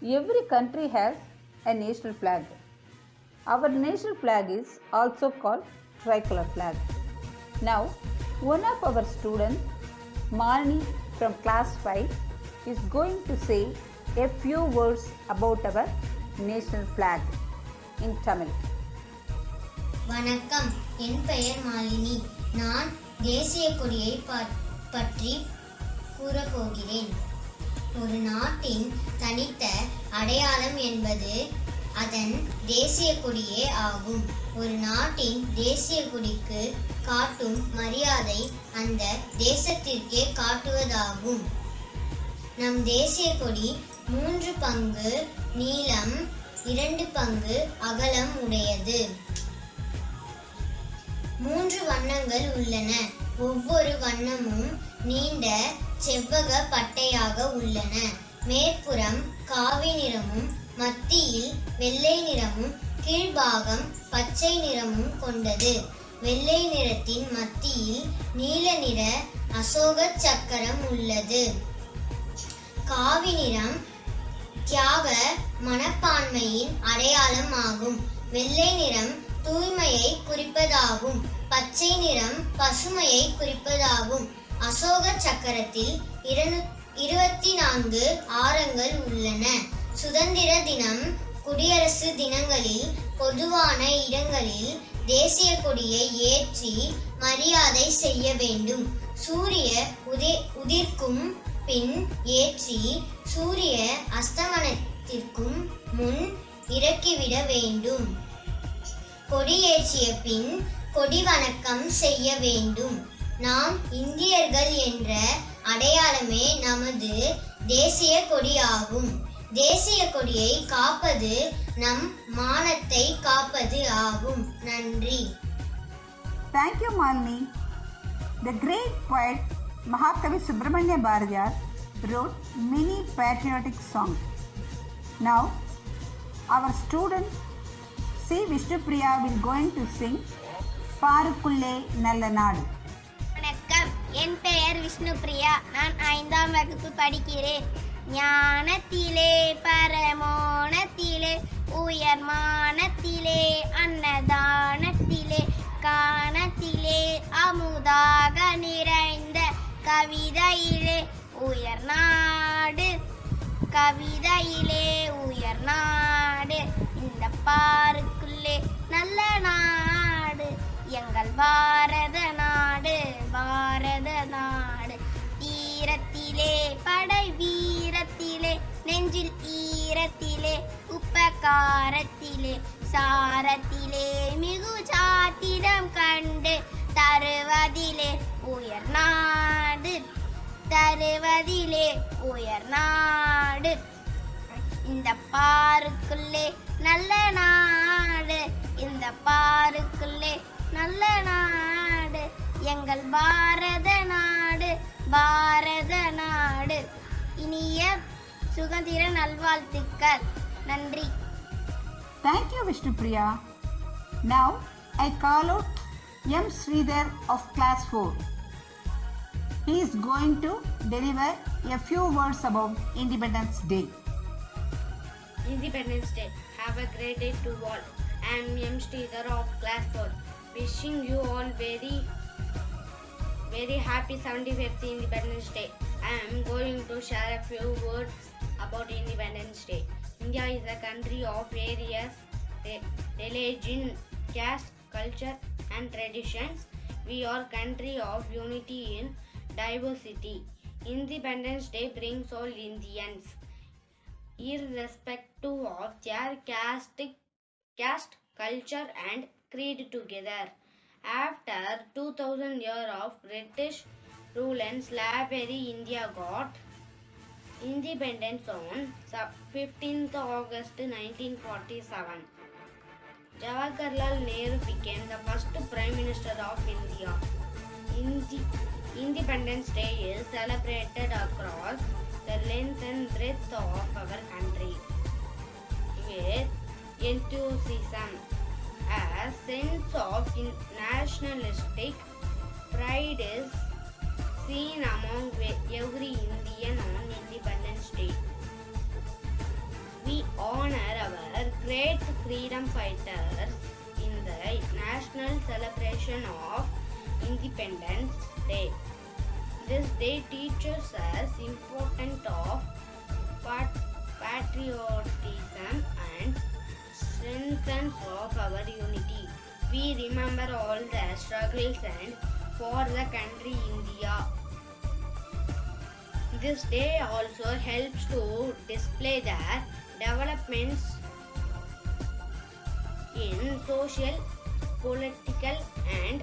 Every country has a national flag. Our national flag is also called tricolor flag. Now, one of our students, Malini from class 5, is going to say a few words about our national flag in Tamil. வணக்கம், என் பெயர் மாலினி. நான் தேசிய கொடியை பற்றி கூறப்போகிறேன். ஒரு நாட்டின் தனித்த அடையாளம் என்பது அதன் தேசிய கொடியே ஆகும். ஒரு நாட்டின் தேசிய கொடிக்கு காட்டும் மரியாதை அந்த தேசத்திற்கே காட்டுவதாகும். நம் தேசிய கொடி 3 பங்கு நீளம் 2 பங்கு அகலம் உடையது. 3 வண்ணங்கள் உள்ளன. ஒவ்வொரு வண்ணமும் நீண்ட செவ்வக பட்டையாக உள்ளன. மேற்புறம் காவி நிறமும் மத்தியில் வெள்ளை நிறமும் கீழ்பாகம் பச்சை நிறமும் கொண்டது. வெள்ளை நிறத்தின் மத்தியில் நீல நிற அசோக சக்கரம் உள்ளது. காவி நிறம் தியாக மனப்பான்மையின் அடையாளம் ஆகும். வெள்ளை நிறம் தூய்மையை குறிப்பதாகும். பச்சை நிறம் பசுமையை குறிப்பதாகும். அசோக சக்கரத்தில் 24 ஆரங்கள் உள்ளன. சுதந்திர தினம், குடியரசு தினங்களில் பொதுவான இடங்களில் தேசிய கொடியை ஏற்றி மரியாதை செய்ய வேண்டும். சூரிய உதிர்க்கும் பின் ஏற்றி சூரிய அஸ்தமனத்திற்கும் முன் இறக்கிவிட வேண்டும். கொடியேற்றிய பின் கொடி வணக்கம் செய்ய வேண்டும். நாம் இந்தியர்கள் என்ற அடையாளமே நமது தேசிய கொடியாகும். தேசிய கொடியை காப்பது நம் மானத்தை காப்பது ஆகும். நன்றி. Thank you, Malini. The great poet Mahakavi Subramanya Bharatiyar wrote many patriotic songs. Now, our student C. Vishnupriya will going to sing Parukulle Nalla Nadu. வணக்கம், என் பெயர் விஷ்ணுபிரியா. நான் 5ஆம் வகுப்பு படிக்கிறேன். ஞானத்திலே பரமோணத்திலே உயர்மானத்திலே அன்னதானத்திலே காணத்திலே அமுதாக நிறைந்த கவிதையிலே உயர்நாடு, கவிதையிலே உயர்நாடு. இந்த பாருக்குள்ளே நல்ல நாடு, எங்கள் பாரத நாடு, பாரத நாடு. தீரத்திலே படை வீரத்திலே நெஞ்சில் ஈரத்திலே உப்பகாரத்திலே சாரத்திலே மிகு சாத்திரம் கண்டு தருவதிலே உயர்நாடு, தருவதிலே உயர்நாடு. இந்த பாருக்குள்ளே நல்ல நாடு, இந்த பாருக்குள்ளே நல்ல நாடு, எங்கள் பாரத நாடு, பாரத நாடு. இனிய சுதந்திர நல்வாழ்த்துக்கள். நன்றி. Thank you, Vishnupriya. Now, I call out M. Sridhar of class 4. He is going to deliver a few words about Independence Day. Independence Day. Have a great day to all. I am M. Sridhar of class 4. Wishing you all very happy 75th Independence Day. I am going to share a few words about Independence Day. India is a country of various religion, caste, culture and traditions. We are country of unity in diversity. Independence Day brings all Indians, irrespective of their caste, culture and creed together. After 2000 years of British rule and slavery, India got independence on 15th August 1947. Jawaharlal Nehru became the first Prime Minister of India. Independence Day is celebrated across the length and breadth of our country with enthusiasm. A sense of nationalistic pride is seen among every Indian on Independence Day. great freedom fighters in the national celebration of Independence Day. This day teaches us importance of patriotism and strengthens of our unity. We remember all the struggles and for the country India. This day also helps to display the developments in social, political and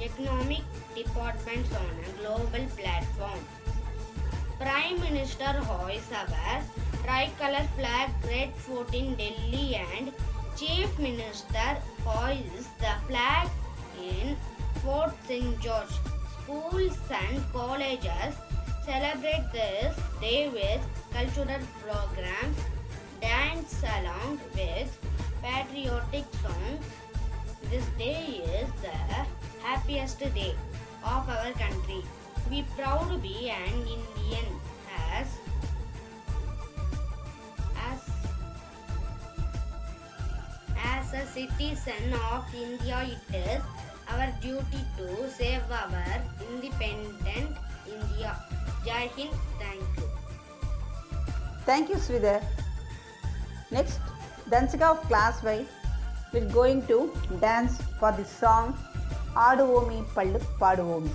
economic departments on a global platform. Prime Minister hoists our tricolor flag Red Fort in Delhi and Chief Minister hoists the flag in Fort St. George. Schools and colleges celebrate this day with cultural programs, dance along with patriotic songs. This day is the happiest day of our country. We proud to be an Indian as a citizen of India. It is our duty to save our independent India. Jai Hind, thank you. Thank you, Sridhar. Next, Dansika of Class Y will going to dance for the song Aaduvomi Pallu Paaduvomi.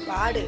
பாடு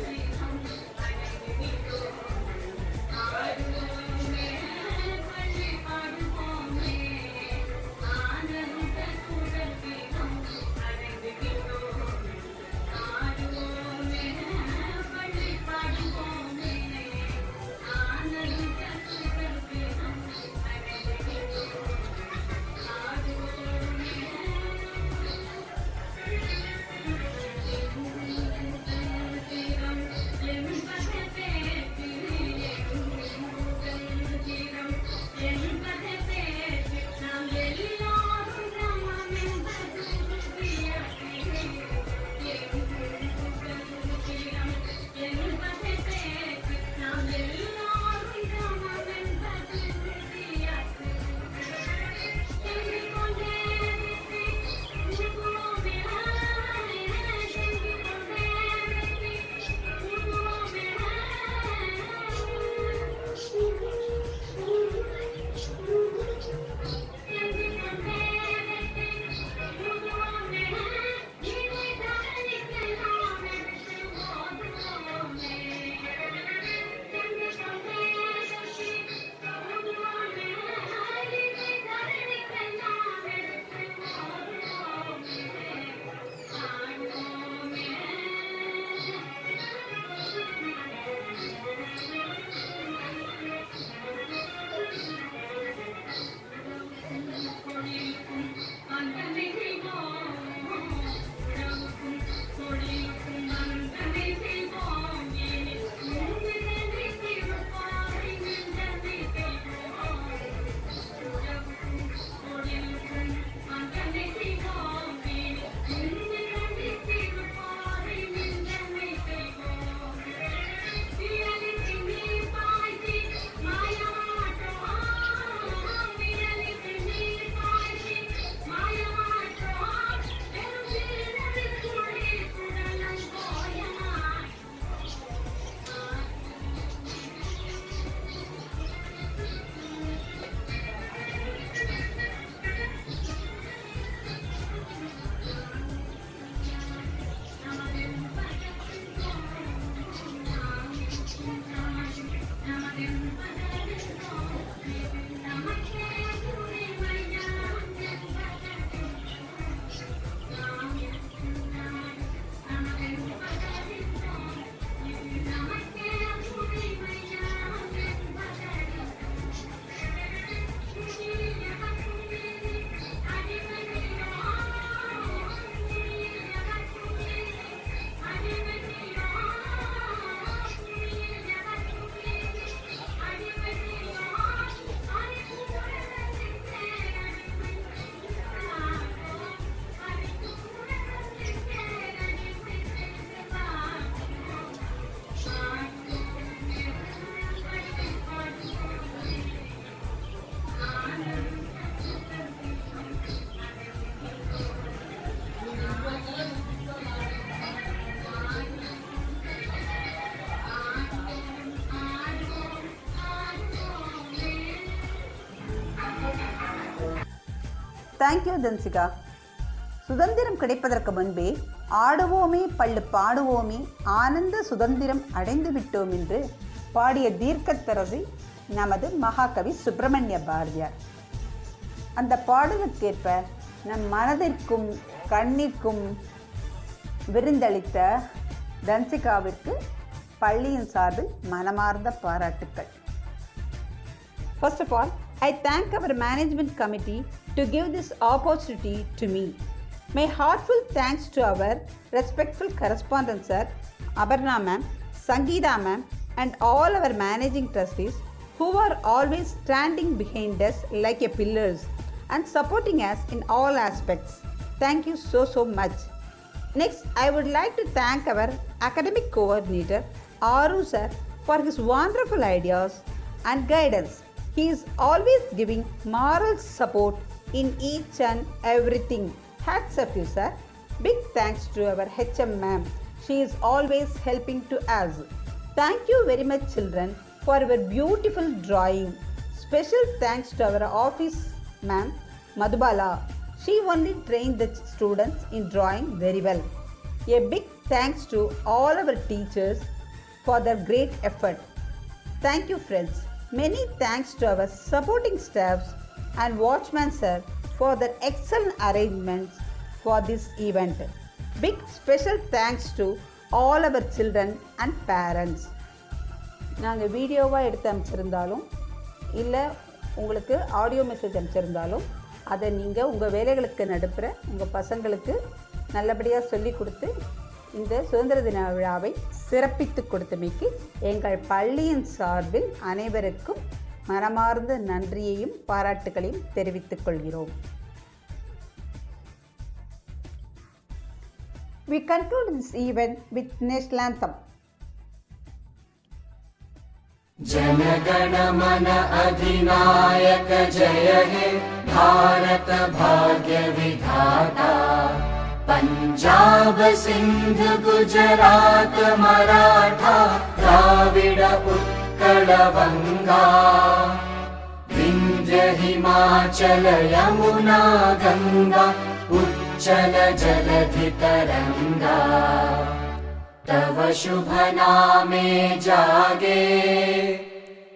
thank you Dhanshika. சுதந்திரம் கிடைப்பதற்கு முன்பே ஆடுவோமே பள்ளு பாடுவோமே ஆனந்த சுதந்திரம் அடைந்து விட்டோம் என்று பாடிய தீர்க்கத்தரசி நமது மகாகவி சுப்பிரமணிய பாரதியார். அந்த பாடலுக்கேற்ப நம் மனதிற்கும் கண்ணிற்கும் விருந்தளித்த தன்சிகாவிற்கு பள்ளியின் சார்பில் மனமார்ந்த பாராட்டுக்கள். First of all, I thank our management committee to give this opportunity to me. My heartfelt thanks to our respectful correspondents sir, Abarna ma'am, Sangeeta ma'am and all our managing trustees who are always standing behind us like a pillars and supporting us in all aspects. Thank you so much. Next, I would like to thank our academic coordinator Aru sir for his wonderful ideas and guidance. He is always giving moral support in each and everything. Hats off you sir. Big thanks to our HM ma'am. She is always helping to us. Thank you very much children for your beautiful drawing. Special thanks to our office ma'am Madhubala. She only trained the students in drawing very well. A big thanks to all our teachers for their great effort. Thank you friends. Many thanks to our supporting staffs and watchman sir for their excellent arrangements for this event. Big special thanks to all our children and parents. நாங்கள் வீடியோவாக எடுத்து அனுப்பிச்சிருந்தாலும் இல்லை உங்களுக்கு audio message அனுப்பிச்சிருந்தாலும் அதை நீங்கள் உங்கள் வேலைகளுக்கு நடுப்புற உங்கள் பசங்களுக்கு நல்லபடியாக சொல்லி கொடுத்து இந்த சுதந்திர தின விழாவை சிறப்பித்து கொடுத்தமைக்கு எங்கள் பள்ளியின் சார்பில் அனைவருக்கும் மனமார்ந்த நன்றியையும் பாராட்டுகளையும் தெரிவித்துக் கொள்கிறோம். We conclude this event with national anthem. जनगण मन अधिनायक जय हे भारत भाग्य विधाता पंजाब सिंध गुजरात मराठा द्राविड उत्कल बंगा विंध्य हिमाचल यमुना गंगा उच्चल जलधि तरंगा तव शुभ नामे जागे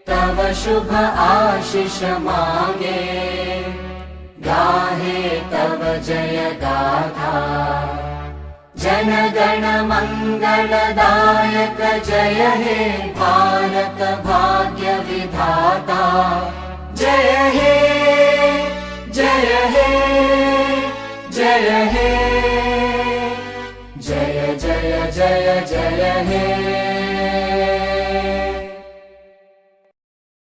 तव शुभ आशीष मांगे गाहे तव जय गाथा जनगण मंगलदायक जय हे भारत भाग्य विधाता जय हे जय हे जय हे जय जय जय जय हे